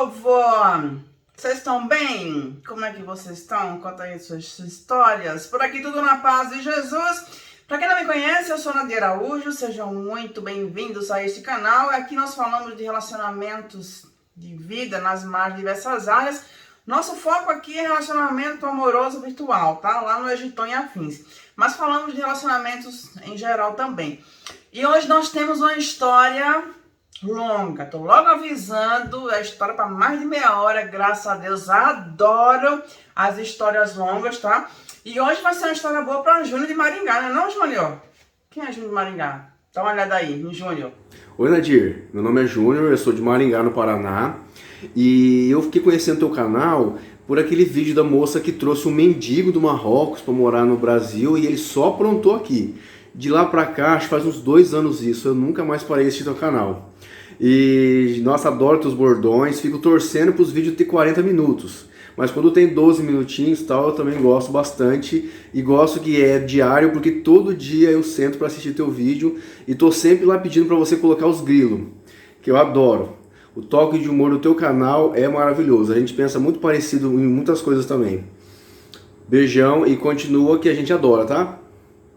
povo! Vocês estão bem? Como é que vocês estão? Conta aí suas histórias. Por aqui tudo na paz de Jesus. Para quem não me conhece, eu sou Nadia Araújo. Sejam muito bem-vindos a este canal. Aqui nós falamos de relacionamentos de vida nas mais diversas áreas. Nosso foco aqui é relacionamento amoroso virtual, tá? Lá no Egitão e Afins. Mas falamos de relacionamentos em geral também. E hoje nós temos uma história longa. Tô logo avisando, a história para mais de meia hora, graças a Deus. Adoro as histórias longas, tá? E hoje vai ser uma história boa para Júnior de Maringá, não é não, Júnior? Quem é Júnior de Maringá? Dá uma olhada aí, em Júnior. Oi, Nadir. Meu nome é Júnior, eu sou de Maringá, no Paraná. E eu fiquei conhecendo teu canal por aquele vídeo da moça que trouxe um mendigo do Marrocos para morar no Brasil e ele só aprontou aqui. De lá pra cá, acho que faz uns 2 anos isso, eu nunca mais parei de assistir teu canal. E, nossa, adoro teus bordões, fico torcendo pros vídeos ter 40 minutos. Mas quando tem 12 minutinhos e tal, eu também gosto bastante. E gosto que é diário, porque todo dia eu sento pra assistir teu vídeo. E tô sempre lá pedindo pra você colocar os grilos, que eu adoro. O toque de humor do teu canal é maravilhoso. A gente pensa muito parecido em muitas coisas também. Beijão e continua que a gente adora, tá?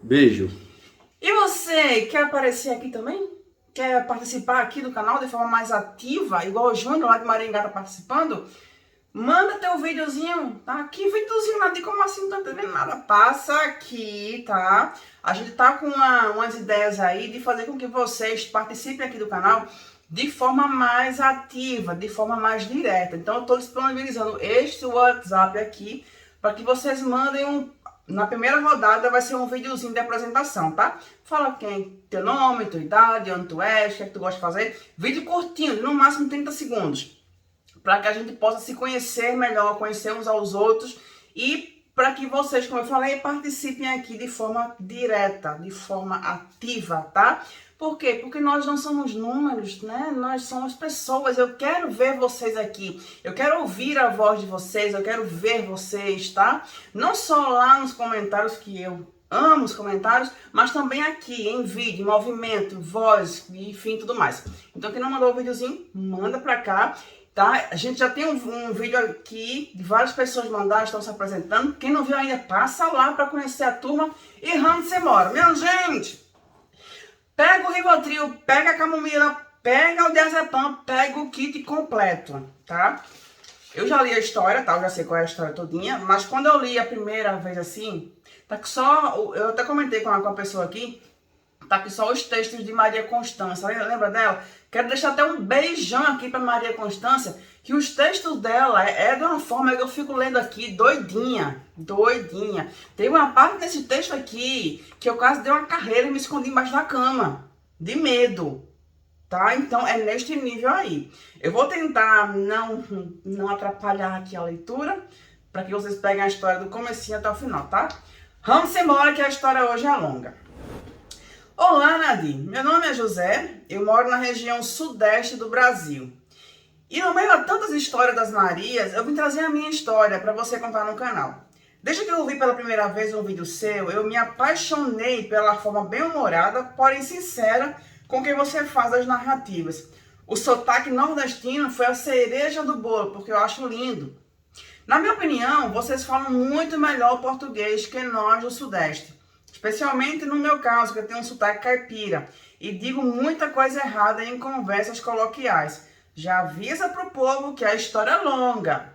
Beijo. E você, quer aparecer aqui também? Quer participar aqui do canal de forma mais ativa, igual o Júnior lá de Maringá tá participando? Manda teu videozinho, tá? Que videozinho, Nadir, como assim? Não tô entendendo nada. Passa aqui, tá? A gente tá com umas ideias aí de fazer com que vocês participem aqui do canal de forma mais ativa, de forma mais direta. Então eu tô disponibilizando este WhatsApp aqui para que vocês mandem na primeira rodada vai ser um videozinho de apresentação, tá? Fala quem, teu nome, tua idade, onde tu és, o que é que tu gosta de fazer. Vídeo curtinho, de no máximo 30 segundos. Para que a gente possa se conhecer melhor, conhecer uns aos outros. E para que vocês, como eu falei, participem aqui de forma direta, de forma ativa, tá? Por quê? Porque nós não somos números, né? Nós somos pessoas. Eu quero ver vocês aqui. Eu quero ouvir a voz de vocês. Eu quero ver vocês, tá? Não só lá nos comentários, que eu amo os comentários, mas também aqui, em vídeo, em movimento, voz, enfim, tudo mais. Então, quem não mandou o videozinho, manda pra cá, tá? A gente já tem um vídeo aqui, de várias pessoas mandaram, estão se apresentando. Quem não viu ainda, passa lá pra conhecer a turma e onde você mora. Minha gente! Pega o Rivotril, pega a camomila, pega o diazepam, pega o kit completo, tá? Eu já li a história, tá? Eu já sei qual é a história todinha, mas quando eu li a primeira vez assim, tá que só... Eu até comentei com a pessoa aqui, tá que só os textos de Maria Constância, lembra dela? Quero deixar até um beijão aqui pra Maria Constância, que os textos dela é de uma forma que eu fico lendo aqui, doidinha. Tem uma parte desse texto aqui que eu quase dei uma carreira e me escondi embaixo da cama, de medo, tá? Então é neste nível aí. Eu vou tentar não atrapalhar aqui a leitura, para que vocês peguem a história do comecinho até o final, tá? Vamos embora que a história hoje é longa. Olá, Nadir. Meu nome é José, eu moro na região sudeste do Brasil. E no meio a tantas histórias das Marias, eu vim trazer a minha história para você contar no canal. Desde que eu vi pela primeira vez um vídeo seu, eu me apaixonei pela forma bem-humorada, porém sincera, com que você faz as narrativas. O sotaque nordestino foi a cereja do bolo, porque eu acho lindo. Na minha opinião, vocês falam muito melhor o português que nós do Sudeste. Especialmente no meu caso, que eu tenho um sotaque caipira. E digo muita coisa errada em conversas coloquiais. Já avisa pro povo que a história é longa.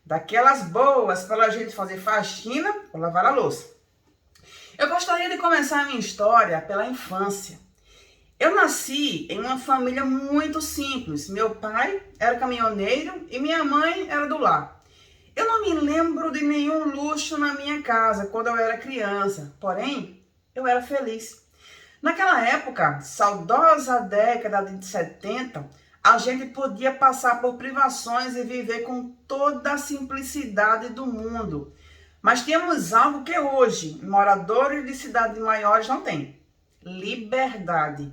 Daquelas boas para a gente fazer faxina ou lavar a louça. Eu gostaria de começar a minha história pela infância. Eu nasci em uma família muito simples. Meu pai era caminhoneiro e minha mãe era do lar. Eu não me lembro de nenhum luxo na minha casa quando eu era criança. Porém, eu era feliz. Naquela época, saudosa década de 70, a gente podia passar por privações e viver com toda a simplicidade do mundo. Mas tínhamos algo que hoje, moradores de cidades maiores não têm: liberdade.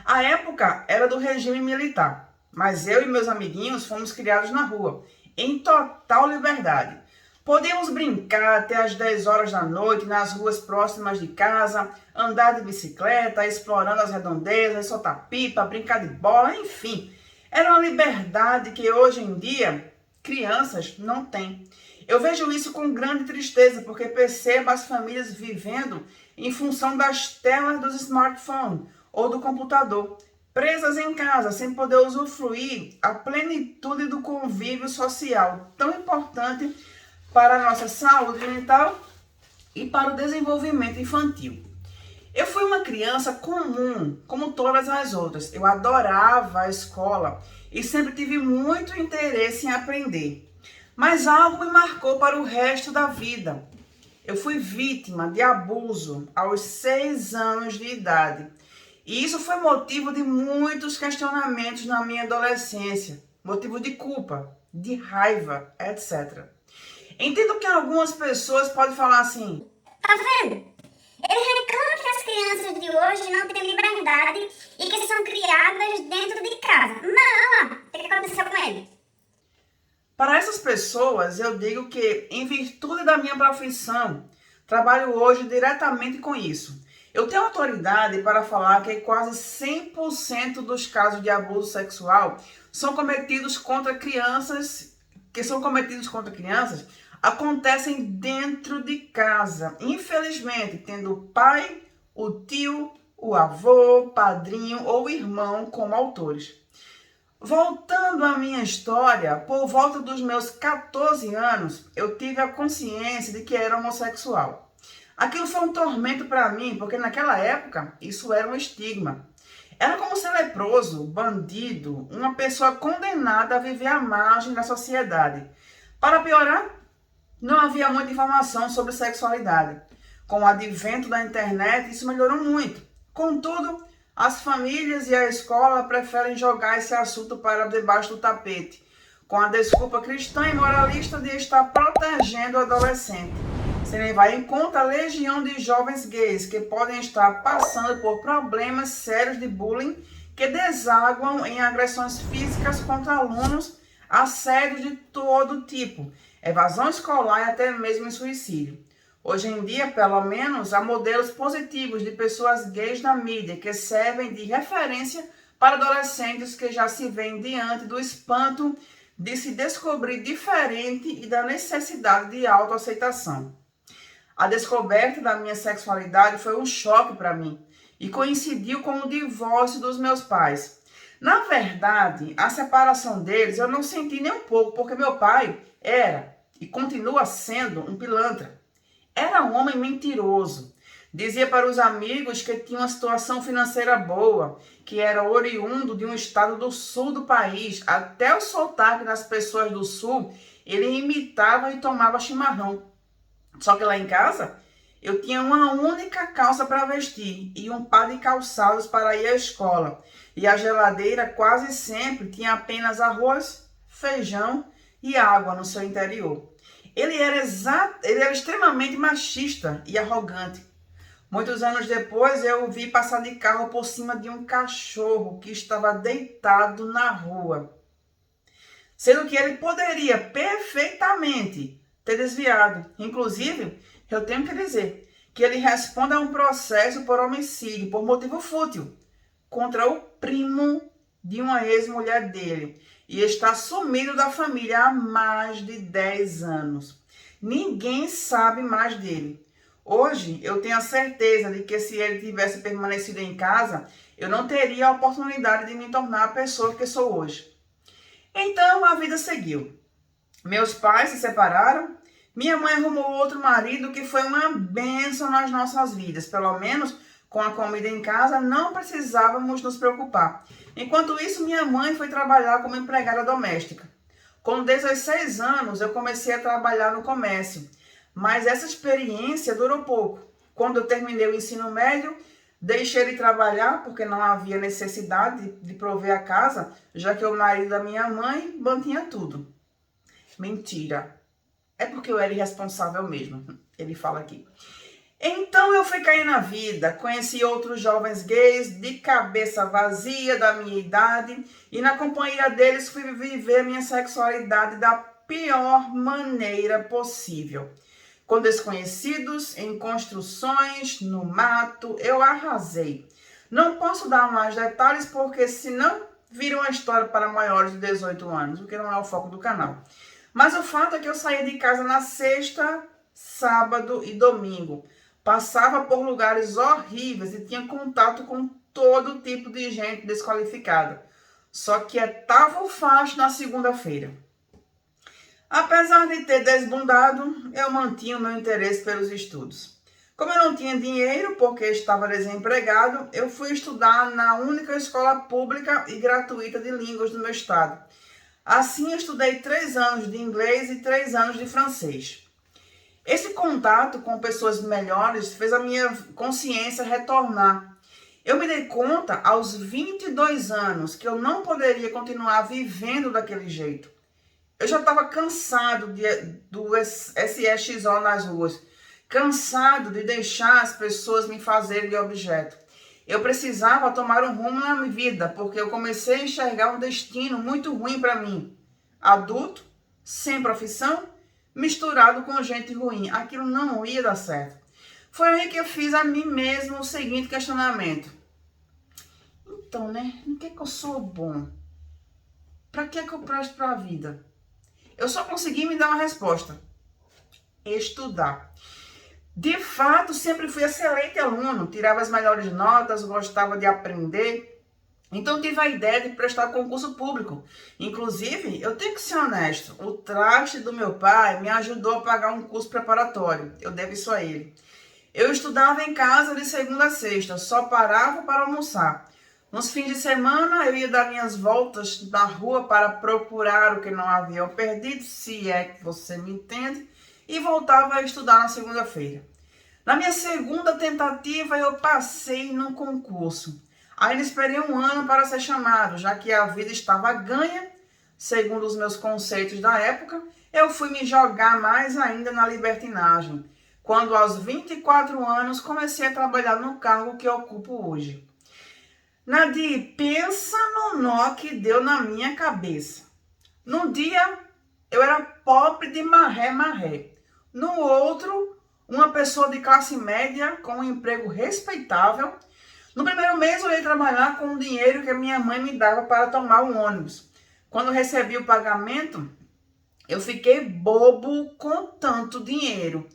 A época era do regime militar, mas eu e meus amiguinhos fomos criados na rua, em total liberdade. Podíamos brincar até as 10 horas da noite nas ruas próximas de casa, andar de bicicleta, explorando as redondezas, soltar pipa, brincar de bola, enfim. Era uma liberdade que hoje em dia crianças não têm. Eu vejo isso com grande tristeza, porque percebo as famílias vivendo em função das telas dos smartphones ou do computador, presas em casa, sem poder usufruir a plenitude do convívio social, tão importante para a nossa saúde mental e para o desenvolvimento infantil. Eu fui uma criança comum, como todas as outras. Eu adorava a escola e sempre tive muito interesse em aprender. Mas algo me marcou para o resto da vida. Eu fui vítima de abuso aos 6 anos de idade. E isso foi motivo de muitos questionamentos na minha adolescência. Motivo de culpa, de raiva, etc. Entendo que algumas pessoas podem falar assim: tá vendo? Ele reclama que as crianças de hoje não têm liberdade e que são criadas dentro de casa. Não, o que aconteceu com ele? Para essas pessoas, eu digo que, em virtude da minha profissão, trabalho hoje diretamente com isso. Eu tenho autoridade para falar que quase 100% dos casos de abuso sexual são cometidos contra crianças, acontecem dentro de casa. Infelizmente, tendo o pai, o tio, o avô, padrinho ou irmão como autores. Voltando à minha história, por volta dos meus 14 anos, eu tive a consciência de que era homossexual. Aquilo foi um tormento para mim, porque naquela época isso era um estigma. Era como ser leproso, bandido, uma pessoa condenada a viver à margem da sociedade. Para piorar, não havia muita informação sobre sexualidade. Com o advento da internet, isso melhorou muito. Contudo, as famílias e a escola preferem jogar esse assunto para debaixo do tapete, com a desculpa cristã e moralista de estar protegendo o adolescente. Se levar em conta a legião de jovens gays que podem estar passando por problemas sérios de bullying que desaguam em agressões físicas contra alunos, assédio de todo tipo, evasão escolar e até mesmo em suicídio. Hoje em dia, pelo menos, há modelos positivos de pessoas gays na mídia que servem de referência para adolescentes que já se veem diante do espanto de se descobrir diferente e da necessidade de autoaceitação. A descoberta da minha sexualidade foi um choque para mim e coincidiu com o divórcio dos meus pais. Na verdade, a separação deles eu não senti nem um pouco, porque meu pai era e continua sendo um pilantra. Era um homem mentiroso. Dizia para os amigos que tinha uma situação financeira boa, que era oriundo de um estado do sul do país. Até o sotaque das pessoas do sul, ele imitava e tomava chimarrão. Só que lá em casa, eu tinha uma única calça para vestir e um par de calçados para ir à escola. E a geladeira quase sempre tinha apenas arroz, feijão e água no seu interior. Ele era extremamente machista e arrogante. Muitos anos depois, eu o vi passar de carro por cima de um cachorro que estava deitado na rua. Sendo que ele poderia perfeitamente ter desviado. Inclusive, eu tenho que dizer que ele responde a um processo por homicídio, por motivo fútil, contra o primo de uma ex-mulher dele. E está sumido da família há mais de 10 anos. Ninguém sabe mais dele. Hoje, eu tenho a certeza de que se ele tivesse permanecido em casa, eu não teria a oportunidade de me tornar a pessoa que sou hoje. Então, a vida seguiu. Meus pais se separaram. Minha mãe arrumou outro marido que foi uma bênção nas nossas vidas. Pelo menos, com a comida em casa, não precisávamos nos preocupar. Enquanto isso, minha mãe foi trabalhar como empregada doméstica. Com 16 anos, eu comecei a trabalhar no comércio. Mas essa experiência durou pouco. Quando eu terminei o ensino médio, deixei de trabalhar porque não havia necessidade de prover a casa, já que o marido da minha mãe mantinha tudo. Mentira. É porque eu era irresponsável mesmo. Ele fala aqui. Então eu fui cair na vida, conheci outros jovens gays de cabeça vazia da minha idade e na companhia deles fui viver minha sexualidade da pior maneira possível. Com desconhecidos, em construções, no mato, eu arrasei. Não posso dar mais detalhes porque senão vira uma história para maiores de 18 anos, o que não é o foco do canal. Mas o fato é que eu saía de casa na sexta, sábado e domingo. Passava por lugares horríveis e tinha contato com todo tipo de gente desqualificada. Só que etava o facho na segunda-feira. Apesar de ter desbundado, eu mantinha o meu interesse pelos estudos. Como eu não tinha dinheiro, porque estava desempregado, eu fui estudar na única escola pública e gratuita de línguas do meu estado. Assim, eu estudei 3 anos de inglês e 3 anos de francês. Esse contato com pessoas melhores fez a minha consciência retornar. Eu me dei conta aos 22 anos que eu não poderia continuar vivendo daquele jeito. Eu já estava cansado do SEXO nas ruas, cansado de deixar as pessoas me fazerem de objeto. Eu precisava tomar um rumo na minha vida, porque eu comecei a enxergar um destino muito ruim para mim. Adulto, sem profissão, misturado com gente ruim. Aquilo não ia dar certo. Foi aí que eu fiz a mim mesmo o seguinte questionamento. Então, né? Em que eu sou bom? Para que eu presto para a vida? Eu só consegui me dar uma resposta. Estudar. De fato, sempre fui excelente aluno, tirava as melhores notas, gostava de aprender. Então tive a ideia de prestar concurso público. Inclusive, eu tenho que ser honesto, o traste do meu pai me ajudou a pagar um curso preparatório. Eu devo isso a ele. Eu estudava em casa de segunda a sexta, só parava para almoçar. Nos fins de semana, eu ia dar minhas voltas na rua para procurar o que não havia perdido, se é que você me entende, e voltava a estudar na segunda-feira. Na minha segunda tentativa, eu passei num concurso. Ainda esperei 1 ano para ser chamado, já que a vida estava ganha, segundo os meus conceitos da época, eu fui me jogar mais ainda na libertinagem, quando aos 24 anos comecei a trabalhar no cargo que eu ocupo hoje. Nadir, pensa no nó que deu na minha cabeça. Num dia, eu era pobre de marré. No outro, uma pessoa de classe média com um emprego respeitável. No primeiro mês, eu ia trabalhar com o dinheiro que a minha mãe me dava para tomar o ônibus. Quando recebi o pagamento, eu fiquei bobo com tanto dinheiro.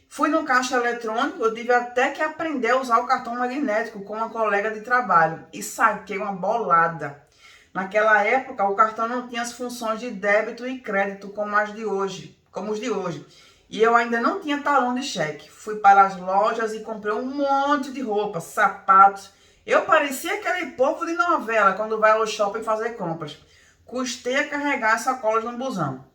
Fui no caixa eletrônico, eu tive até que aprender a usar o cartão magnético com uma colega de trabalho e saquei uma bolada. Naquela época, o cartão não tinha as funções de débito e crédito como os de hoje. E eu ainda não tinha talão de cheque. Fui para as lojas e comprei um monte de roupas, sapatos. Eu parecia aquele povo de novela quando vai ao shopping fazer compras. Custei a carregar sacolas no busão.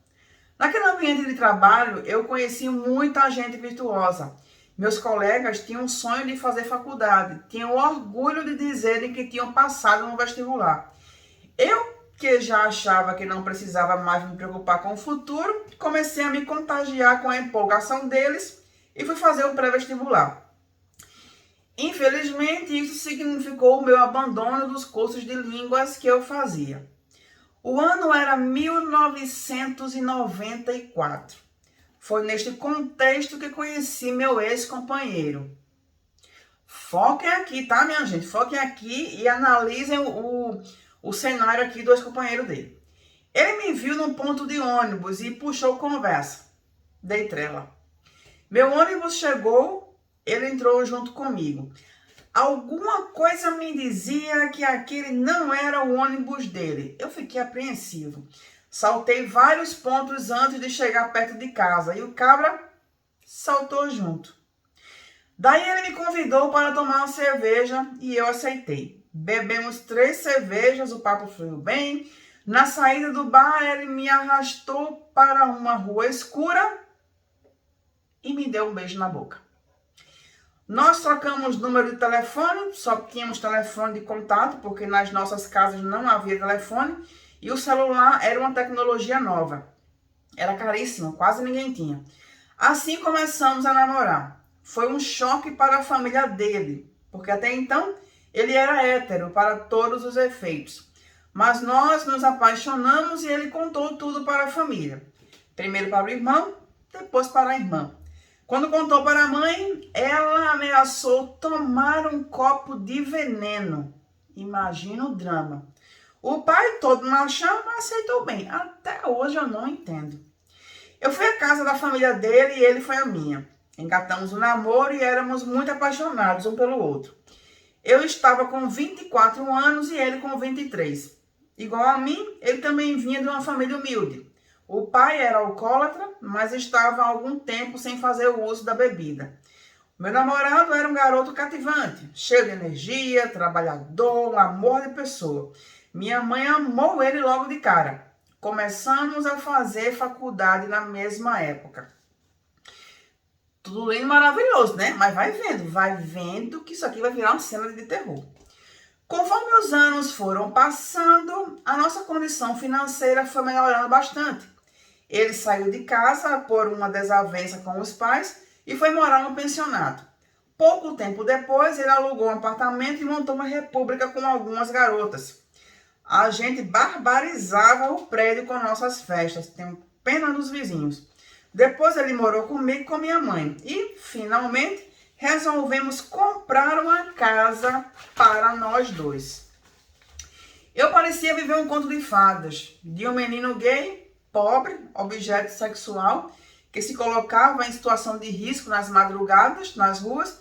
Naquele ambiente de trabalho, eu conheci muita gente virtuosa. Meus colegas tinham o sonho de fazer faculdade, tinham orgulho de dizerem que tinham passado no vestibular. Eu, que já achava que não precisava mais me preocupar com o futuro, comecei a me contagiar com a empolgação deles e fui fazer o pré-vestibular. Infelizmente, isso significou o meu abandono dos cursos de línguas que eu fazia. O ano era 1994. Foi neste contexto que conheci meu ex-companheiro. Foquem aqui, tá, minha gente? Foquem aqui e analisem o cenário aqui do ex-companheiro dele. Ele me viu num ponto de ônibus e puxou conversa. Dei trela. Meu ônibus chegou, ele entrou junto comigo. Alguma coisa me dizia que aquele não era o ônibus dele. Eu fiquei apreensivo. Saltei vários pontos antes de chegar perto de casa e o cabra saltou junto. Daí ele me convidou para tomar uma cerveja e eu aceitei. Bebemos 3 cervejas, o papo fluiu bem. Na saída do bar, ele me arrastou para uma rua escura e me deu um beijo na boca. Nós trocamos número de telefone, só tínhamos telefone de contato, porque nas nossas casas não havia telefone, e o celular era uma tecnologia nova. Era caríssimo, quase ninguém tinha. Assim começamos a namorar. Foi um choque para a família dele, porque até então ele era hétero para todos os efeitos. Mas nós nos apaixonamos e ele contou tudo para a família. Primeiro para o irmão, depois para a irmã. Quando contou para a mãe, ela ameaçou tomar um copo de veneno. Imagina o drama. O pai, todo machão, aceitou bem. Até hoje eu não entendo. Eu fui à casa da família dele e ele foi à minha. Engatamos o namoro e éramos muito apaixonados um pelo outro. Eu estava com 24 anos e ele com 23. Igual a mim, ele também vinha de uma família humilde. O pai era alcoólatra, mas estava há algum tempo sem fazer o uso da bebida. Meu namorado era um garoto cativante, cheio de energia, trabalhador, um amor de pessoa. Minha mãe amou ele logo de cara. Começamos a fazer faculdade na mesma época. Tudo lindo e maravilhoso, né? Mas vai vendo que isso aqui vai virar uma cena de terror. Conforme os anos foram passando, a nossa condição financeira foi melhorando bastante. Ele saiu de casa por uma desavença com os pais e foi morar no pensionato. Pouco tempo depois, ele alugou um apartamento e montou uma república com algumas garotas. A gente barbarizava o prédio com nossas festas, tenho pena dos vizinhos. Depois ele morou comigo e com minha mãe. E, finalmente, resolvemos comprar uma casa para nós dois. Eu parecia viver um conto de fadas, de um menino gay, pobre, objeto sexual, que se colocava em situação de risco nas madrugadas, nas ruas.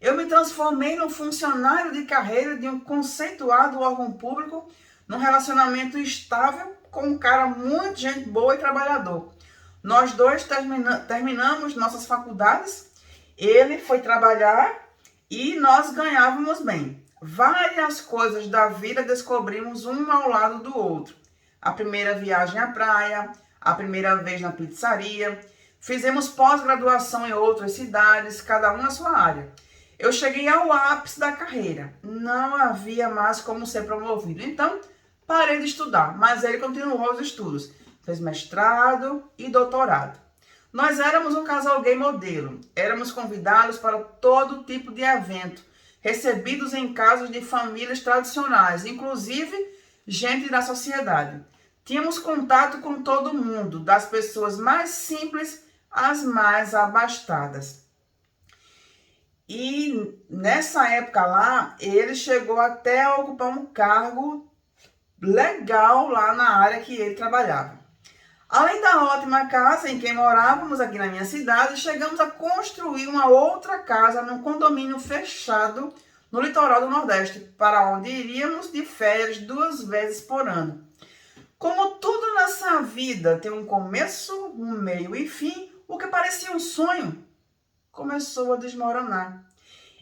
Eu me transformei num funcionário de carreira de um conceituado órgão público, num relacionamento estável com um cara muito gente boa e trabalhador. Nós dois terminamos nossas faculdades, ele foi trabalhar e nós ganhávamos bem. Várias coisas da vida descobrimos um ao lado do outro. A primeira viagem à praia, a primeira vez na pizzaria. Fizemos pós-graduação em outras cidades, cada um na sua área. Eu cheguei ao ápice da carreira. Não havia mais como ser promovido. Então, parei de estudar, mas ele continuou os estudos. Fez mestrado e doutorado. Nós éramos um casal gay modelo. Éramos convidados para todo tipo de evento, recebidos em casas de famílias tradicionais, inclusive gente da sociedade. Tínhamos contato com todo mundo, das pessoas mais simples às mais abastadas. E nessa época lá, ele chegou até a ocupar um cargo legal lá na área que ele trabalhava. Além da ótima casa em que morávamos aqui na minha cidade, chegamos a construir uma outra casa num condomínio fechado no litoral do Nordeste, para onde iríamos de férias 2 vezes por ano. Como tudo nessa vida tem um começo, um meio e fim, o que parecia um sonho começou a desmoronar.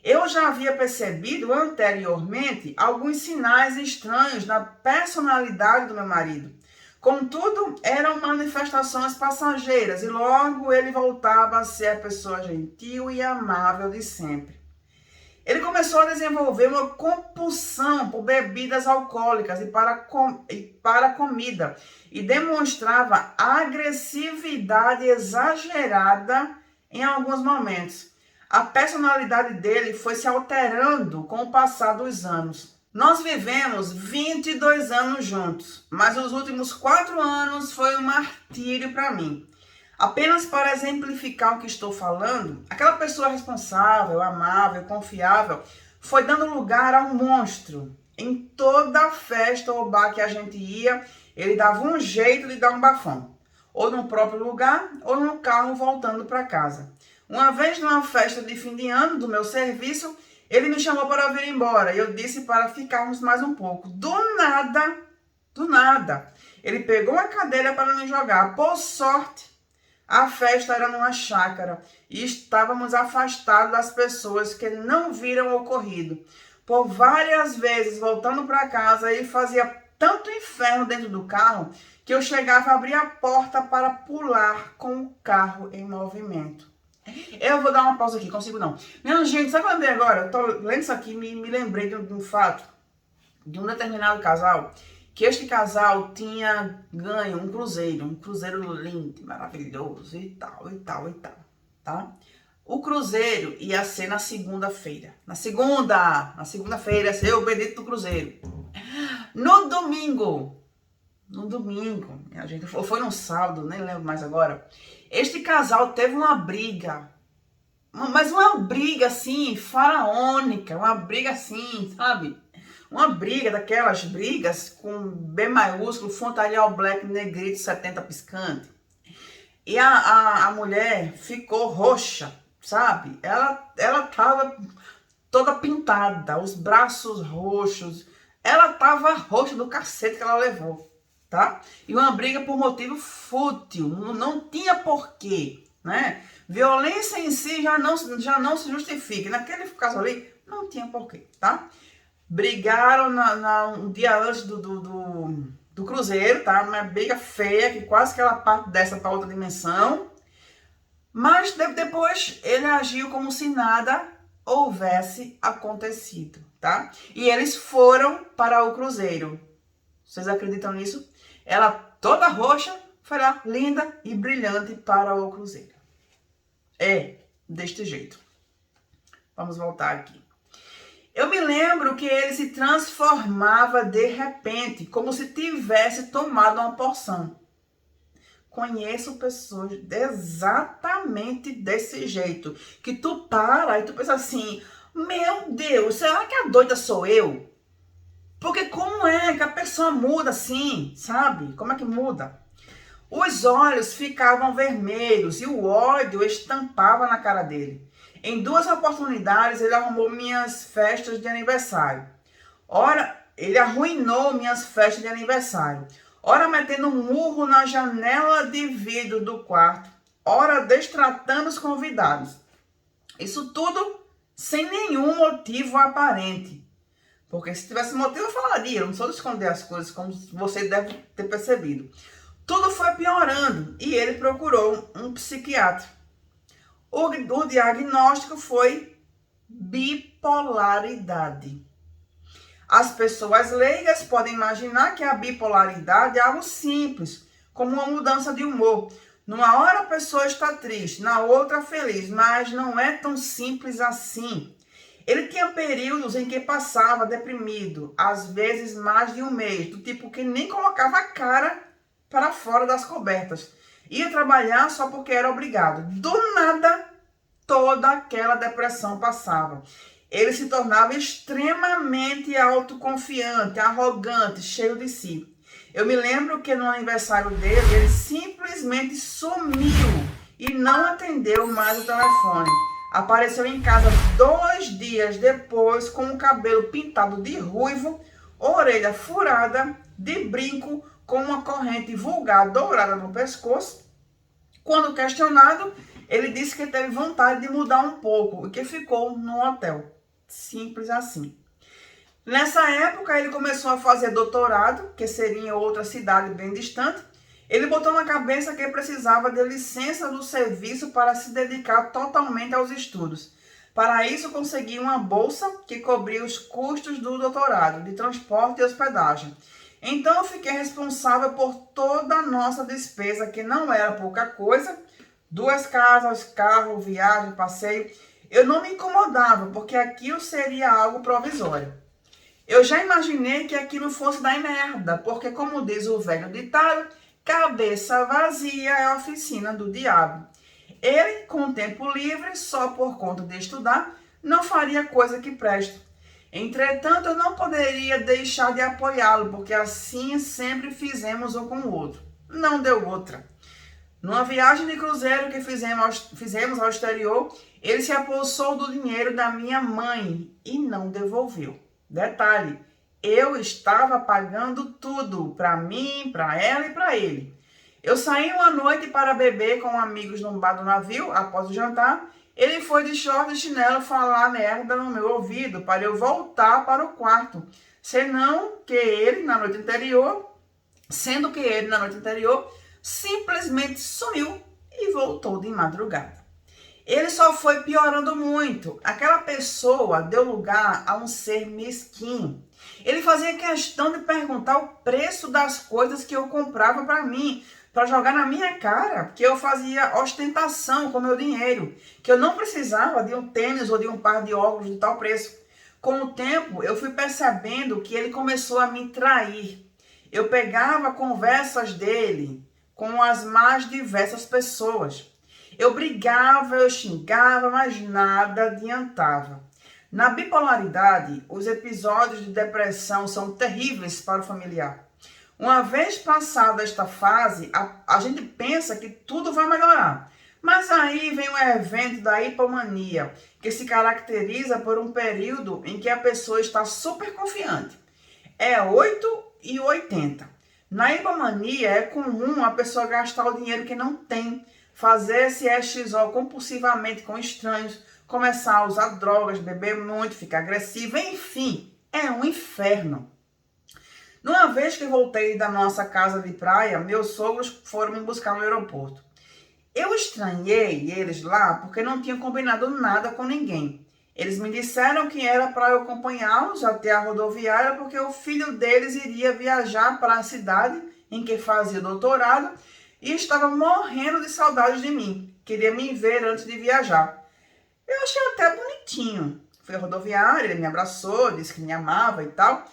Eu já havia percebido anteriormente alguns sinais estranhos na personalidade do meu marido. Contudo, eram manifestações passageiras e logo ele voltava a ser a pessoa gentil e amável de sempre. Ele começou a desenvolver uma compulsão por bebidas alcoólicas e para comida e demonstrava agressividade exagerada em alguns momentos. A personalidade dele foi se alterando com o passar dos anos. Nós vivemos 22 anos juntos, mas os últimos 4 anos foi um martírio para mim. Apenas para exemplificar o que estou falando, aquela pessoa responsável, amável, confiável, foi dando lugar a um monstro. Em toda festa ou bar que a gente ia, ele dava um jeito de dar um bafão. Ou no próprio lugar, ou no carro voltando para casa. Uma vez numa festa de fim de ano do meu serviço, ele me chamou para vir embora e eu disse para ficarmos mais um pouco. Do nada, ele pegou a cadeira para me jogar. Por sorte, a festa era numa chácara e estávamos afastados das pessoas que não viram o ocorrido. Por várias vezes, voltando para casa, ele fazia tanto inferno dentro do carro que eu chegava a abrir a porta para pular com o carro em movimento. Eu vou dar uma pausa aqui, consigo não. Não, gente, sabe o que eu lembrei agora? Eu tô lendo isso aqui e me lembrei de um fato, de um determinado casal, que este casal tinha ganho um cruzeiro lindo, maravilhoso e tal, tá? O cruzeiro ia ser na segunda-feira. Na segunda-feira ia ser o bendito do cruzeiro. No domingo, a gente foi no sábado, nem lembro mais agora. Este casal teve uma briga, mas uma briga assim, faraônica, uma briga assim, sabe? Uma briga, daquelas brigas com B maiúsculo, frontal black, negrito, 70 piscante. E a mulher ficou roxa, sabe? Ela tava toda pintada, os braços roxos. Ela tava roxa do cacete que ela levou, tá? E uma briga por motivo fútil, não tinha porquê, né? Violência em si já não se justifica. Naquele caso ali, não tinha porquê, tá? Brigaram um dia antes do cruzeiro, tá? Uma briga feia, que quase que ela parte dessa para outra dimensão. Mas depois ele agiu como se nada houvesse acontecido, tá? E eles foram para o cruzeiro. Vocês acreditam nisso? Ela toda roxa foi lá, linda e brilhante para o cruzeiro. É deste jeito. Vamos voltar aqui. Eu me lembro que ele se transformava de repente, como se tivesse tomado uma porção. Conheço pessoas exatamente desse jeito. Que tu para e tu pensa assim, meu Deus, será que a doida sou eu? Porque como é que a pessoa muda assim, sabe? Como é que muda? Os olhos ficavam vermelhos e o ódio estampava na cara dele. Em 2 oportunidades, ele arrumou minhas festas de aniversário. Ora, ele arruinou minhas festas de aniversário. Ora, metendo um murro na janela de vidro do quarto. Ora, destratando os convidados. Isso tudo sem nenhum motivo aparente. Porque se tivesse motivo, eu falaria. Eu não sou de esconder as coisas, como você deve ter percebido. Tudo foi piorando e ele procurou um psiquiatra. O diagnóstico foi bipolaridade. As pessoas leigas podem imaginar que a bipolaridade é algo simples, como uma mudança de humor. Numa hora a pessoa está triste, na outra feliz, mas não é tão simples assim. Ele tinha períodos em que passava deprimido, às vezes mais de um mês, do tipo que nem colocava a cara para fora das cobertas. Ia trabalhar só porque era obrigado. Do nada, toda aquela depressão passava. Ele se tornava extremamente autoconfiante, arrogante, cheio de si. Eu me lembro que no aniversário dele, ele simplesmente sumiu e não atendeu mais o telefone. Apareceu em casa 2 dias depois com o cabelo pintado de ruivo, orelha furada, de brinco, com uma corrente vulgar dourada no pescoço. Quando questionado, ele disse que teve vontade de mudar um pouco e que ficou no hotel. Simples assim. Nessa época, ele começou a fazer doutorado, que seria em outra cidade bem distante. Ele botou na cabeça que precisava de licença do serviço para se dedicar totalmente aos estudos. Para isso, conseguiu uma bolsa que cobria os custos do doutorado, de transporte e hospedagem. Então, eu fiquei responsável por toda a nossa despesa, que não era pouca coisa. 2 casas, carro, viagem, passeio. Eu não me incomodava, porque aquilo seria algo provisório. Eu já imaginei que aquilo fosse dar merda, porque como diz o velho ditado, cabeça vazia é a oficina do diabo. Ele, com tempo livre, só por conta de estudar, não faria coisa que preste. Entretanto, eu não poderia deixar de apoiá-lo, porque assim sempre fizemos um com o outro. Não deu outra. Numa viagem de cruzeiro que fizemos ao exterior, ele se apossou do dinheiro da minha mãe e não devolveu. Detalhe, eu estava pagando tudo, para mim, para ela e para ele. Eu saí uma noite para beber com amigos no bar do navio, após o jantar. Ele foi de short e chinelo falar merda no meu ouvido para eu voltar para o quarto. Sendo que ele, na noite anterior, simplesmente sumiu e voltou de madrugada. Ele só foi piorando muito. Aquela pessoa deu lugar a um ser mesquinho. Ele fazia questão de perguntar o preço das coisas que eu comprava para mim, para jogar na minha cara, que eu fazia ostentação com meu dinheiro, que eu não precisava de um tênis ou de um par de óculos de tal preço. Com o tempo, eu fui percebendo que ele começou a me trair. Eu pegava conversas dele com as mais diversas pessoas. Eu brigava, eu xingava, mas nada adiantava. Na bipolaridade, os episódios de depressão são terríveis para o familiar. Uma vez passada esta fase, a gente pensa que tudo vai melhorar. Mas aí vem o evento da hipomania, que se caracteriza por um período em que a pessoa está super confiante. É 8 e 80. Na hipomania é comum a pessoa gastar o dinheiro que não tem, fazer SSO compulsivamente com estranhos, começar a usar drogas, beber muito, ficar agressivo, enfim, é um inferno. Numa vez que voltei da nossa casa de praia, meus sogros foram me buscar no aeroporto. Eu estranhei eles lá porque não tinham combinado nada com ninguém. Eles me disseram que era para eu acompanhá-los até a rodoviária porque o filho deles iria viajar para a cidade em que fazia doutorado e estava morrendo de saudade de mim. Queria me ver antes de viajar. Eu achei até bonitinho. Fui à rodoviária, ele me abraçou, disse que me amava e tal.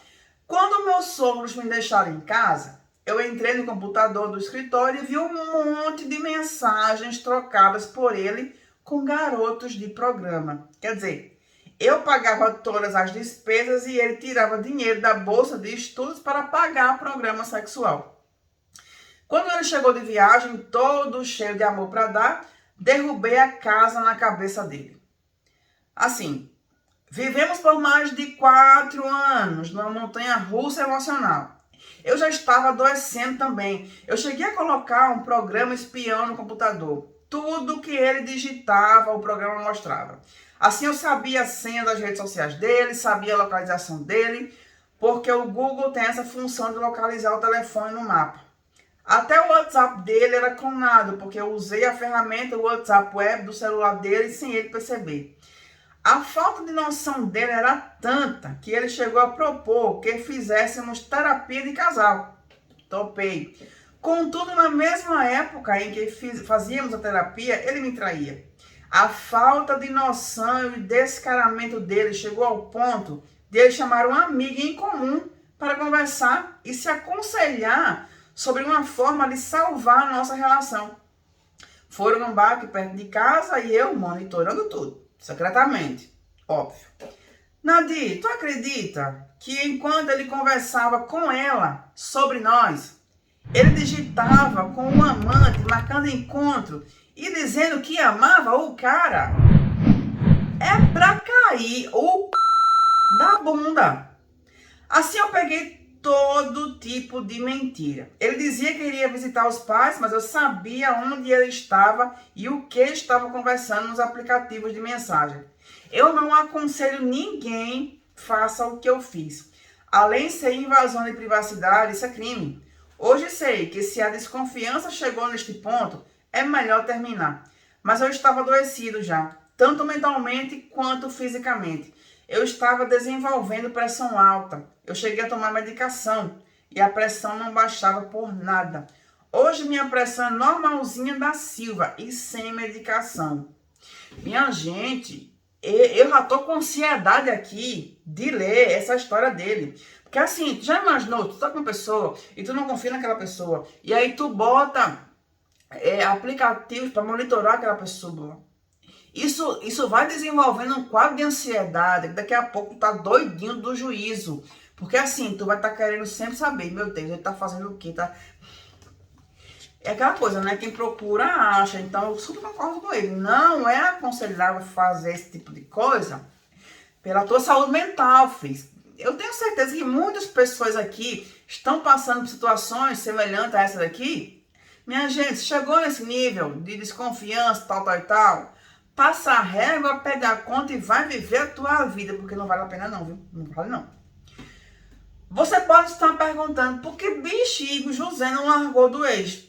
Quando meus sogros me deixaram em casa, eu entrei no computador do escritório e vi um monte de mensagens trocadas por ele com garotos de programa. Quer dizer, eu pagava todas as despesas e ele tirava dinheiro da bolsa de estudos para pagar programa sexual. Quando ele chegou de viagem, todo cheio de amor para dar, derrubei a casa na cabeça dele. Assim, vivemos por mais de 4 anos numa montanha-russa emocional. Eu já estava adoecendo também. Eu cheguei a colocar um programa espião no computador. Tudo que ele digitava, o programa mostrava. Assim eu sabia a senha das redes sociais dele, sabia a localização dele, porque o Google tem essa função de localizar o telefone no mapa. Até o WhatsApp dele era clonado, porque eu usei a ferramenta WhatsApp Web do celular dele sem ele perceber. A falta de noção dele era tanta que ele chegou a propor que fizéssemos terapia de casal. Topei. Contudo, na mesma época em que fazíamos a terapia, ele me traía. A falta de noção e descaramento dele chegou ao ponto de ele chamar uma amiga em comum para conversar e se aconselhar sobre uma forma de salvar a nossa relação. Foram num bar aqui perto de casa e eu monitorando tudo, secretamente, óbvio. Nadir, tu acredita que enquanto ele conversava com ela sobre nós, ele digitava com o amante, marcando encontro e dizendo que amava o cara? É pra cair o da bunda. Assim eu peguei todo tipo de mentira. Ele dizia que iria visitar os pais, mas eu sabia onde ele estava e o que estava conversando nos aplicativos de mensagem. Eu não aconselho ninguém faça o que eu fiz. Além de ser invasão de privacidade, isso é crime. Hoje sei que se a desconfiança chegou neste ponto, é melhor terminar. Mas eu estava adoecido já, tanto mentalmente quanto fisicamente. Eu estava desenvolvendo pressão alta. Eu cheguei a tomar medicação e a pressão não baixava por nada. Hoje minha pressão é normalzinha da Silva e sem medicação. Minha gente, eu já tô com ansiedade aqui de ler essa história dele. Porque assim, tu já imaginou, tu tá com uma pessoa e tu não confia naquela pessoa. E aí tu bota aplicativos para monitorar aquela pessoa. Isso vai desenvolvendo um quadro de ansiedade, que daqui a pouco tu tá doidinho do juízo. Porque assim, tu vai estar querendo sempre saber, meu Deus, ele tá fazendo o quê? É aquela coisa, né? Quem procura, acha. Então, eu super concordo com ele. Não é aconselhável fazer esse tipo de coisa pela tua saúde mental, filho. Eu tenho certeza que muitas pessoas aqui estão passando por situações semelhantes a essa daqui. Minha gente, chegou nesse nível de desconfiança, tal e tal, passa a régua, pega a conta e vai viver a tua vida, porque não vale a pena não, viu? Não vale não. Você pode estar perguntando, por que bicho José não largou do ex?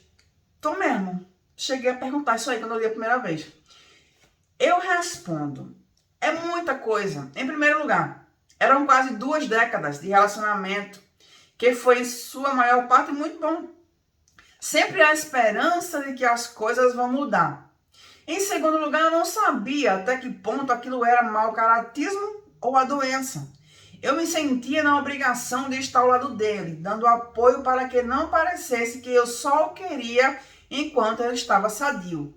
Tô mesmo. Cheguei a perguntar isso aí quando eu li a primeira vez. Eu respondo, é muita coisa. Em primeiro lugar, eram quase 2 décadas de relacionamento, que foi em sua maior parte muito bom. Sempre há esperança de que as coisas vão mudar. Em segundo lugar, eu não sabia até que ponto aquilo era mau caratismo ou a doença. Eu me sentia na obrigação de estar ao lado dele, dando apoio para que não parecesse que eu só o queria enquanto ele estava sadio.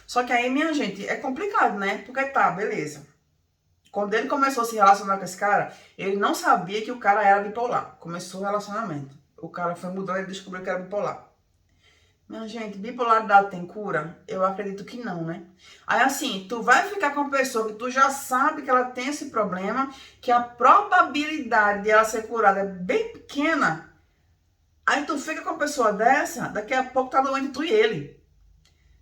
Só que aí, minha gente, é complicado, né? Porque tá, beleza. Quando ele começou a se relacionar com esse cara, ele não sabia que o cara era bipolar. Começou o relacionamento. O cara foi mudando e descobriu que era bipolar. Minha gente, bipolaridade tem cura? Eu acredito que não, né? Aí assim, tu vai ficar com uma pessoa que tu já sabe que ela tem esse problema, que a probabilidade de ela ser curada é bem pequena. Aí tu fica com uma pessoa dessa, daqui a pouco tá doente tu e ele.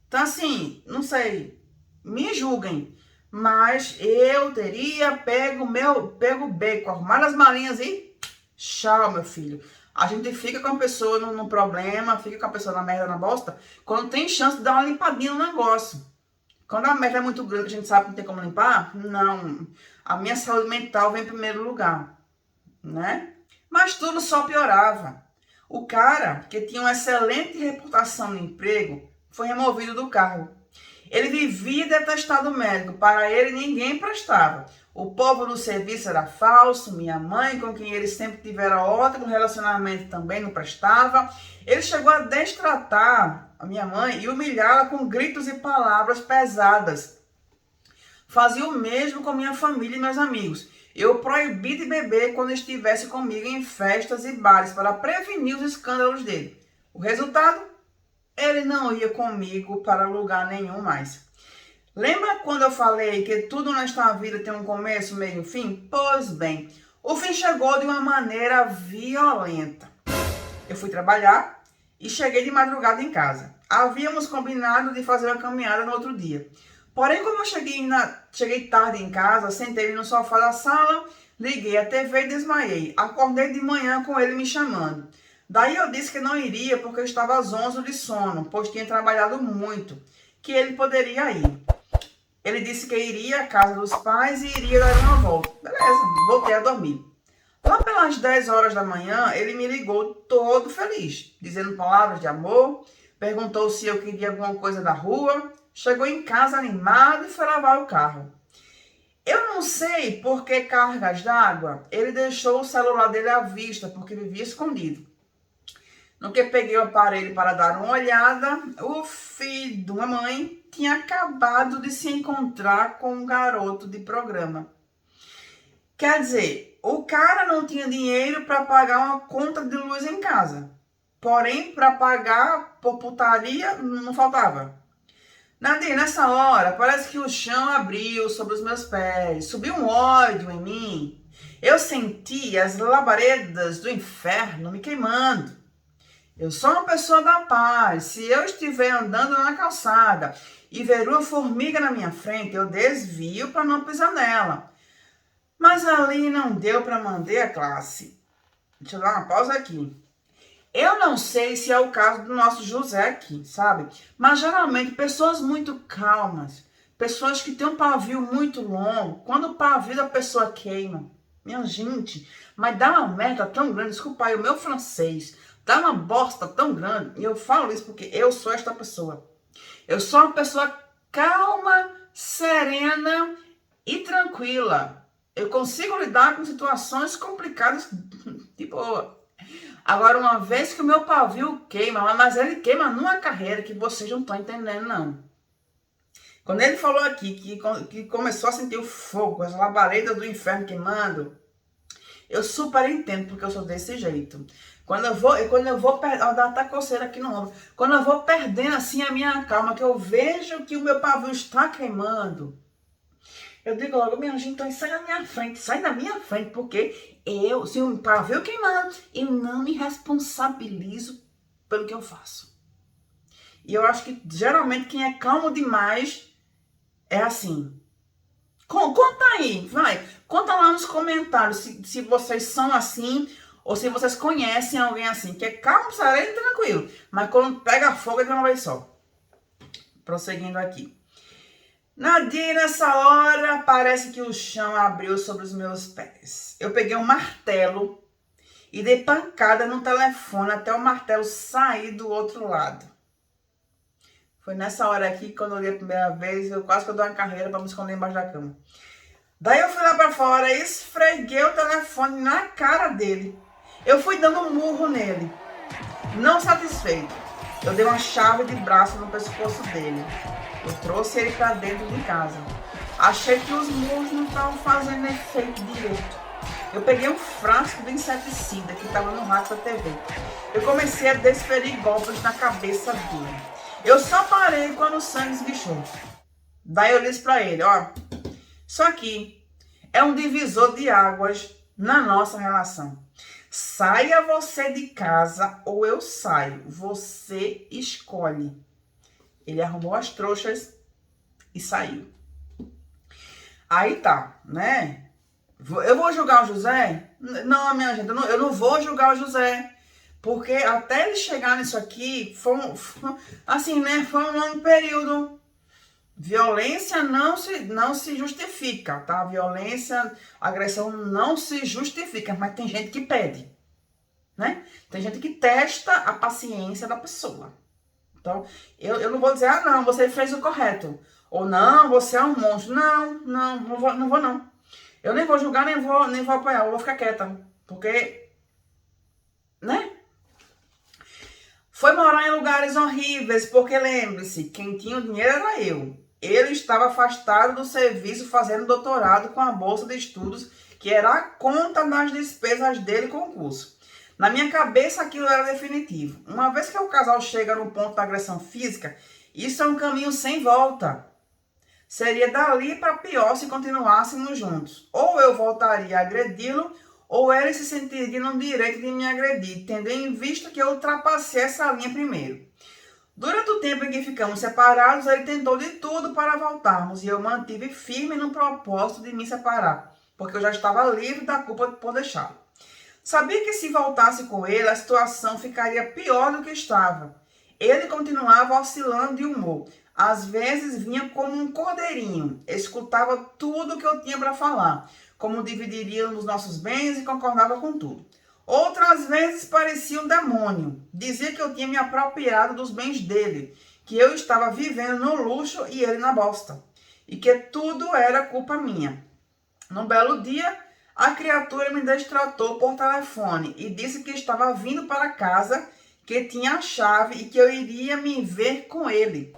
Então assim, não sei, me julguem. Mas eu teria pego o beco, arrumado as malinhas e tchau, meu filho. A gente fica com a pessoa no problema, fica com a pessoa na merda, na bosta, quando tem chance de dar uma limpadinha no negócio. Quando a merda é muito grande, a gente sabe que não tem como limpar, não. A minha saúde mental vem em primeiro lugar, né? Mas tudo só piorava. O cara, que tinha uma excelente reputação no emprego, foi removido do cargo. Ele vivia detestado o médico, para ele ninguém prestava. O povo do serviço era falso, minha mãe, com quem ele sempre tivera ótimo relacionamento, também não prestava. Ele chegou a destratar a minha mãe e humilhá-la com gritos e palavras pesadas. Fazia o mesmo com minha família e meus amigos. Eu proibi de beber quando estivesse comigo em festas e bares para prevenir os escândalos dele. O resultado? Ele não ia comigo para lugar nenhum mais. Lembra quando eu falei que tudo nesta vida tem um começo, meio e um fim? Pois bem, o fim chegou de uma maneira violenta. Eu fui trabalhar e cheguei de madrugada em casa. Havíamos combinado de fazer uma caminhada no outro dia. Porém, como eu cheguei tarde em casa, sentei no sofá da sala, liguei a TV e desmaiei. Acordei de manhã com ele me chamando. Daí eu disse que não iria porque eu estava zonzo de sono, pois tinha trabalhado muito, que ele poderia ir. Ele disse que iria à casa dos pais e iria dar uma volta. Beleza, voltei a dormir. Lá pelas 10 horas da manhã, ele me ligou todo feliz, dizendo palavras de amor, perguntou se eu queria alguma coisa da rua, chegou em casa animado e foi lavar o carro. Eu não sei por que cargas d'água, ele deixou o celular dele à vista, porque vivia escondido. No que peguei o aparelho para dar uma olhada, o filho de uma mãe tinha acabado de se encontrar com um garoto de programa. Quer dizer, o cara não tinha dinheiro para pagar uma conta de luz em casa. Porém, para pagar por putaria, não faltava. Nadir, nessa hora, parece que o chão abriu sobre os meus pés. Subiu um ódio em mim. Eu senti as labaredas do inferno me queimando. Eu sou uma pessoa da paz. Se eu estiver andando na calçada e ver uma formiga na minha frente, eu desvio para não pisar nela. Mas ali não deu para manter a classe. Deixa eu dar uma pausa aqui. Eu não sei se é o caso do nosso José aqui, sabe? Mas geralmente pessoas muito calmas, pessoas que têm um pavio muito longo, quando o pavio da pessoa queima, minha gente, mas dá uma merda tão grande, desculpa aí o meu francês, dá uma bosta tão grande, e eu falo isso porque eu sou esta pessoa. Eu sou uma pessoa calma, serena e tranquila. Eu consigo lidar com situações complicadas de boa. Agora, uma vez que o meu pavio queima, mas ele queima numa carreira que vocês não estão entendendo, não. Quando ele falou aqui que começou a sentir o fogo, as labaredas do inferno queimando, eu super entendo, porque eu sou desse jeito. Quando eu vou perdendo, dá até coceira aqui no ombro. Quando eu vou perdendo assim a minha calma, que eu vejo que o meu pavio está queimando, eu digo logo, minha gente, então sai da minha frente, porque se o pavio queimar, eu não me responsabilizo pelo que eu faço. E eu acho que geralmente quem é calmo demais é assim. Conta aí, vai. Conta lá nos comentários se vocês são assim ou se vocês conhecem alguém assim, que é calmo, sereno e tranquilo. Mas quando pega fogo é de uma vez só. Prosseguindo aqui. Nadir, nessa hora, parece que o chão abriu sobre os meus pés. Eu peguei um martelo e dei pancada no telefone até o martelo sair do outro lado. Foi nessa hora aqui, quando eu li a primeira vez, eu quase que eu dou uma carreira para me esconder embaixo da cama. Daí eu fui lá para fora e esfreguei o telefone na cara dele. Eu fui dando um murro nele. Não satisfeito, eu dei uma chave de braço no pescoço dele. Eu trouxe ele para dentro de casa. Achei que os murros não estavam fazendo efeito direito. Eu peguei um frasco de inseticida que estava no rack da TV. Eu comecei a desferir golpes na cabeça dele. Eu só parei quando o sangue esguichou. Daí eu disse para ele, ó, isso aqui é um divisor de águas na nossa relação. Saia você de casa ou eu saio. Você escolhe. Ele arrumou as trouxas e saiu. Aí tá, né? Eu vou julgar o José? Não, minha gente, eu não vou julgar o José. Porque até ele chegar nisso aqui, assim, né? Foi um longo período. Violência não se justifica, tá? Violência, agressão não se justifica, mas tem gente que pede, né? Tem gente que testa a paciência da pessoa. Então, eu não vou dizer, ah, não, você fez o correto. Ou não, você é um monstro. Não vou não. Eu nem vou julgar, nem vou apoiar, eu vou ficar quieta. Porque, né? Foi morar em lugares horríveis, porque lembre-se, quem tinha o dinheiro era eu. Ele estava afastado do serviço fazendo doutorado com a bolsa de estudos, que era a conta das despesas dele com o curso. Na minha cabeça aquilo era definitivo. Uma vez que o casal chega no ponto da agressão física, isso é um caminho sem volta. Seria dali para pior se continuássemos juntos. Ou eu voltaria a agredi-lo, ou ele se sentiria no direito de me agredir, tendo em vista que eu ultrapassei essa linha primeiro. Durante o tempo em que ficamos separados, ele tentou de tudo para voltarmos, e eu mantive firme no propósito de me separar, porque eu já estava livre da culpa por deixá-lo. Sabia que se voltasse com ele, a situação ficaria pior do que estava. Ele continuava oscilando de humor. Às vezes vinha como um cordeirinho, escutava tudo que eu tinha para falar, como dividiríamos nossos bens e concordava com tudo. Outras vezes parecia um demônio, dizia que eu tinha me apropriado dos bens dele, que eu estava vivendo no luxo e ele na bosta, e que tudo era culpa minha. Num belo dia, a criatura me destratou por telefone e disse que estava vindo para casa, que tinha a chave e que eu iria me ver com ele.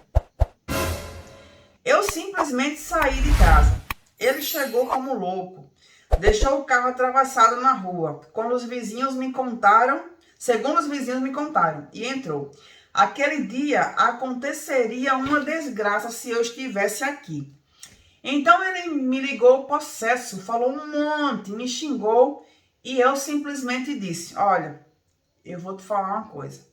Eu simplesmente saí de casa. Ele chegou como louco. Deixou o carro atravessado na rua. Segundo os vizinhos me contaram, e entrou. Aquele dia aconteceria uma desgraça se eu estivesse aqui. Então ele me ligou possesso, falou um monte, me xingou e eu simplesmente disse, olha, eu vou te falar uma coisa.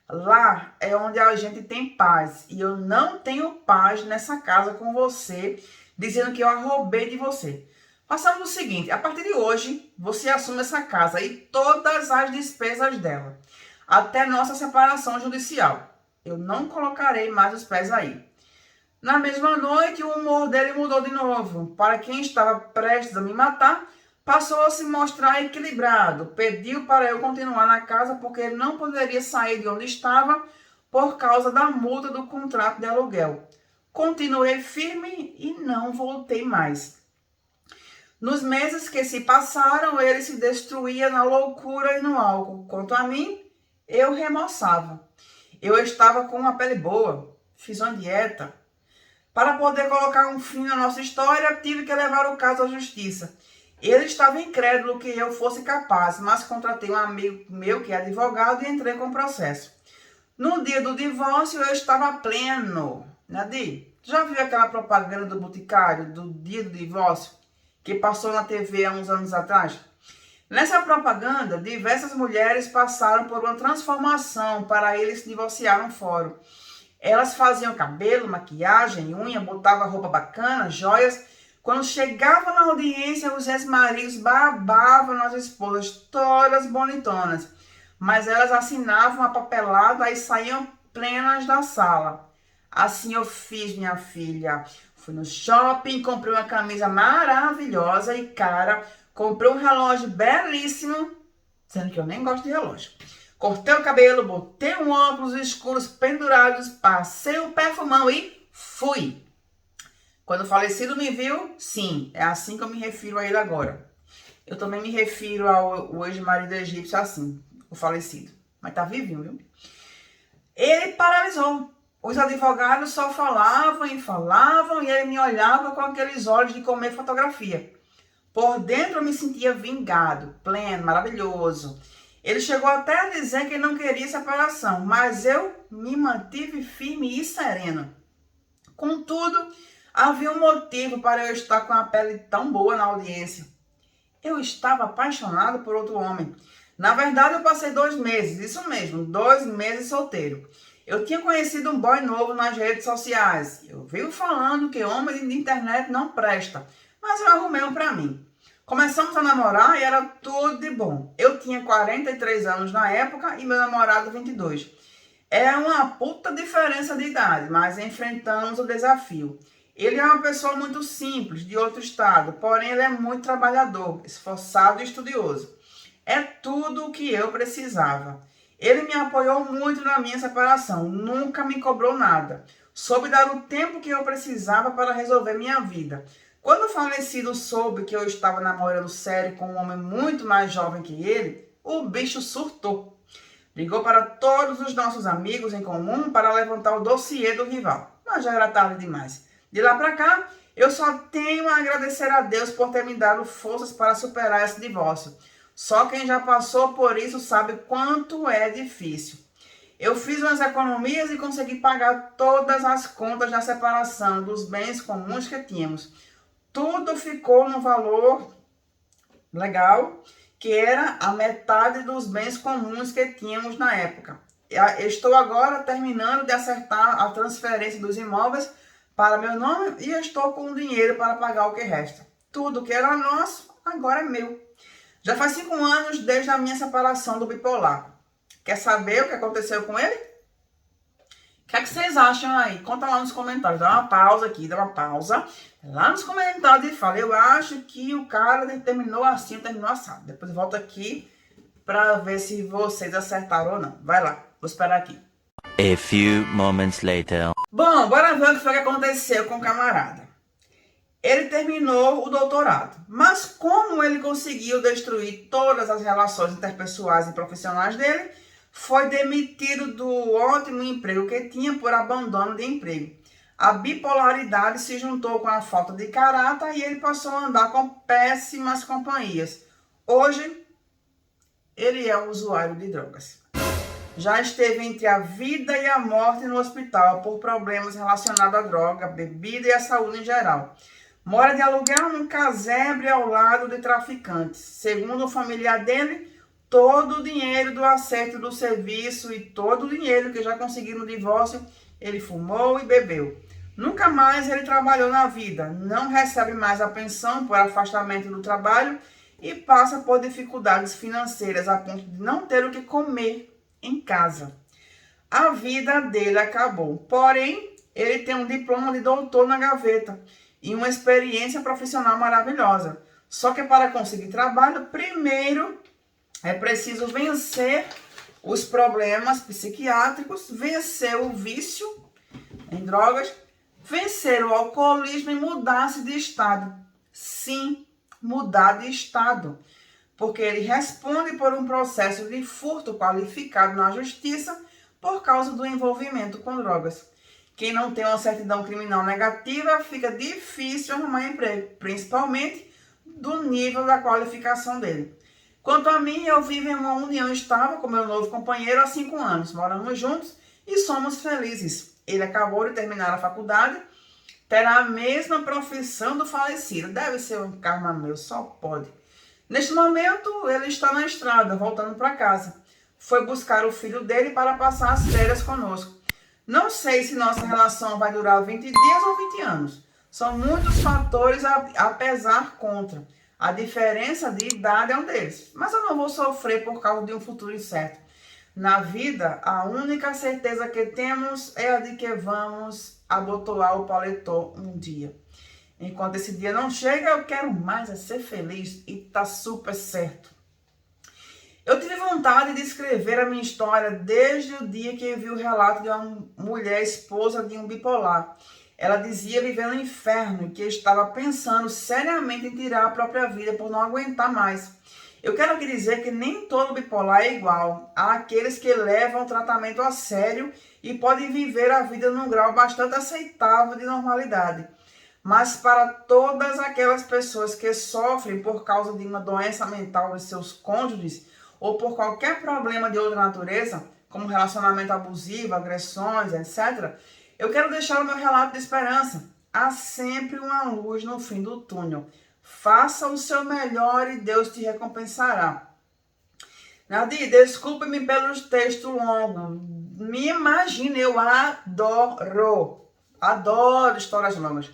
Lá é onde a gente tem paz e eu não tenho paz nessa casa com você, dizendo que eu a roubei de você. Façamos o seguinte, a partir de hoje, você assume essa casa e todas as despesas dela, até nossa separação judicial. Eu não colocarei mais os pés aí. Na mesma noite, o humor dele mudou de novo. Para quem estava prestes a me matar, passou a se mostrar equilibrado. Pediu para eu continuar na casa porque ele não poderia sair de onde estava por causa da multa do contrato de aluguel. Continuei firme e não voltei mais. Nos meses que se passaram, ele se destruía na loucura e no álcool. Quanto a mim, eu remoçava. Eu estava com uma pele boa, fiz uma dieta. Para poder colocar um fim na nossa história, tive que levar o caso à justiça. Ele estava incrédulo que eu fosse capaz, mas contratei um amigo meu que é advogado e entrei com o processo. No dia do divórcio, eu estava pleno. Nadir, já viu aquela propaganda do Boticário, do dia do divórcio, que passou na TV há uns anos atrás? Nessa propaganda, diversas mulheres passaram por uma transformação para eles se divorciar no fórum. Elas faziam cabelo, maquiagem, unha, botavam roupa bacana, joias. Quando chegava na audiência, os ex-maridos babavam nas esposas, todas bonitonas. Mas elas assinavam a papelada e saíam plenas da sala. Assim eu fiz, minha filha. Fui no shopping, comprei uma camisa maravilhosa e cara. Comprei um relógio belíssimo, sendo que eu nem gosto de relógio. Cortei o cabelo, botei um óculos escuros pendurados, passei um perfumão e fui. Quando o falecido me viu, sim, é assim que eu me refiro a ele agora. Eu também me refiro ao ex-marido egípcio assim, o falecido. Mas tá vivinho, viu? Ele paralisou. Os advogados só falavam e falavam e ele me olhava com aqueles olhos de comer fotografia. Por dentro eu me sentia vingado, pleno, maravilhoso. Ele chegou até a dizer que não queria separação, mas eu me mantive firme e sereno. Contudo, havia um motivo para eu estar com a pele tão boa na audiência. Eu estava apaixonado por outro homem. Na verdade, eu passei 2 meses, isso mesmo, 2 meses solteiro. Eu tinha conhecido um boy novo nas redes sociais. Eu vivo falando que homem de internet não presta, mas eu arrumei um pra mim. Começamos a namorar e era tudo de bom. Eu tinha 43 anos na época e meu namorado 22. É uma puta diferença de idade, mas enfrentamos o desafio. Ele é uma pessoa muito simples, de outro estado, porém ele é muito trabalhador, esforçado e estudioso. É tudo o que eu precisava. Ele me apoiou muito na minha separação, nunca me cobrou nada. Soube dar o tempo que eu precisava para resolver minha vida. Quando o falecido soube que eu estava namorando sério com um homem muito mais jovem que ele, o bicho surtou. Ligou para todos os nossos amigos em comum para levantar o dossiê do rival. Mas já era tarde demais. De lá para cá, eu só tenho a agradecer a Deus por ter me dado forças para superar esse divórcio. Só quem já passou por isso sabe quanto é difícil. Eu fiz umas economias e consegui pagar todas as contas da separação dos bens comuns que tínhamos. Tudo ficou no valor legal, que era a metade dos bens comuns que tínhamos na época. Estou agora terminando de acertar a transferência dos imóveis para meu nome e estou com o dinheiro para pagar o que resta. Tudo que era nosso, agora é meu. Já faz 5 anos desde a minha separação do bipolar. Quer saber o que aconteceu com ele? O que é que vocês acham aí? Conta lá nos comentários. Dá uma pausa aqui, dá uma pausa. Lá nos comentários e fala, eu acho que o cara terminou assim, terminou assado. Depois volta aqui para ver se vocês acertaram ou não. Vai lá, vou esperar aqui. A few moments later. Bom, bora ver o que foi que aconteceu com o camarada. Ele terminou o doutorado, mas como ele conseguiu destruir todas as relações interpessoais e profissionais dele, foi demitido do ótimo emprego que tinha por abandono de emprego. A bipolaridade se juntou com a falta de caráter e ele passou a andar com péssimas companhias. Hoje, ele é um usuário de drogas. Já esteve entre a vida e a morte no hospital por problemas relacionados à droga, bebida e à saúde em geral. Mora de aluguel num casebre ao lado de traficantes. Segundo o familiar dele, todo o dinheiro do acerto do serviço e todo o dinheiro que já conseguiu no divórcio, ele fumou e bebeu. Nunca mais ele trabalhou na vida, não recebe mais a pensão por afastamento do trabalho e passa por dificuldades financeiras a ponto de não ter o que comer em casa. A vida dele acabou, porém, ele tem um diploma de doutor na gaveta e uma experiência profissional maravilhosa. Só que para conseguir trabalho, primeiro é preciso vencer os problemas psiquiátricos, vencer o vício em drogas, vencer o alcoolismo e mudar-se de estado. Sim, mudar de estado. Porque ele responde por um processo de furto qualificado na justiça por causa do envolvimento com drogas. Quem não tem uma certidão criminal negativa, fica difícil arrumar emprego, principalmente do nível da qualificação dele. Quanto a mim, eu vivo em uma união estável com meu novo companheiro há 5 anos. Moramos juntos e somos felizes. Ele acabou de terminar a faculdade, terá a mesma profissão do falecido. Deve ser um karma meu, só pode. Neste momento, ele está na estrada, voltando para casa. Foi buscar o filho dele para passar as férias conosco. Não sei se nossa relação vai durar 20 dias ou 20 anos. São muitos fatores a pesar contra. A diferença de idade é um deles. Mas eu não vou sofrer por causa de um futuro incerto. Na vida, a única certeza que temos é a de que vamos abotoar o paletó um dia. Enquanto esse dia não chega, eu quero mais é ser feliz e tá super certo. Eu tive vontade de escrever a minha história desde o dia que vi o relato de uma mulher esposa de um bipolar. Ela dizia viver no inferno e que estava pensando seriamente em tirar a própria vida por não aguentar mais. Eu quero aqui dizer que nem todo bipolar é igual. Há aqueles que levam o tratamento a sério e podem viver a vida num grau bastante aceitável de normalidade. Mas para todas aquelas pessoas que sofrem por causa de uma doença mental de seus cônjuges ou por qualquer problema de outra natureza, como relacionamento abusivo, agressões, etc., eu quero deixar o meu relato de esperança. Há sempre uma luz no fim do túnel. Faça o seu melhor e Deus te recompensará. Nadir, desculpe-me pelos textos longos. Me imagine, eu adoro histórias longas.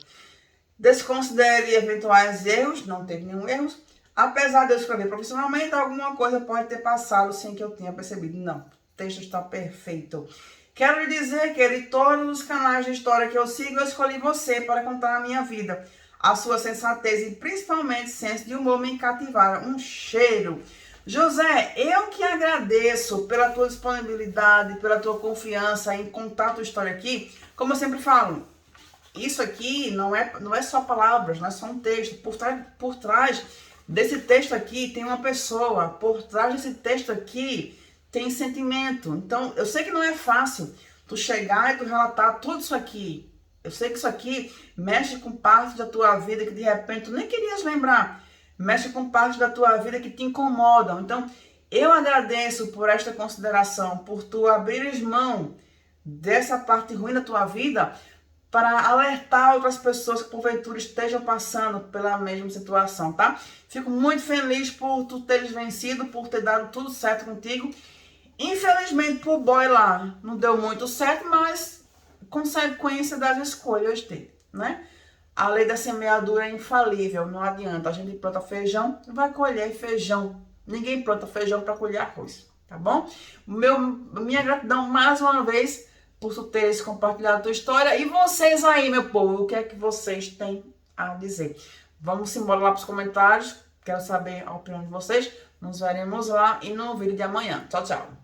Desconsidere eventuais erros, não teve nenhum erro. Apesar de eu escrever profissionalmente, alguma coisa pode ter passado sem que eu tenha percebido. Não, o texto está perfeito. Quero lhe dizer que de todos os canais de história que eu sigo, eu escolhi você para contar a minha vida. A sua sensatez e principalmente senso de humor me cativaram. Um cheiro. José, eu que agradeço pela tua disponibilidade, pela tua confiança em contar a tua história aqui. Como eu sempre falo, isso aqui não é só palavras, não é só um texto. Por trás desse texto aqui tem uma pessoa. Por trás desse texto aqui tem sentimento. Então, eu sei que não é fácil tu chegar e tu relatar tudo isso aqui. Eu sei que isso aqui mexe com parte da tua vida que de repente tu nem querias lembrar. Mexe com parte da tua vida que te incomodam. Então, eu agradeço por esta consideração, por tu abrires mão dessa parte ruim da tua vida para alertar outras pessoas que porventura estejam passando pela mesma situação, tá? Fico muito feliz por tu teres vencido, por ter dado tudo certo contigo. Infelizmente, pro boy lá, não deu muito certo, mas consequência das escolhas dele, né? A lei da semeadura é infalível, não adianta. A gente planta feijão, vai colher feijão. Ninguém planta feijão para colher arroz, tá bom? Minha gratidão mais uma vez por tu teres compartilhado a tua história. E vocês aí, meu povo, o que é que vocês têm a dizer? Vamos embora lá para os comentários. Quero saber a opinião de vocês. Nos veremos lá e no vídeo de amanhã. Tchau, tchau.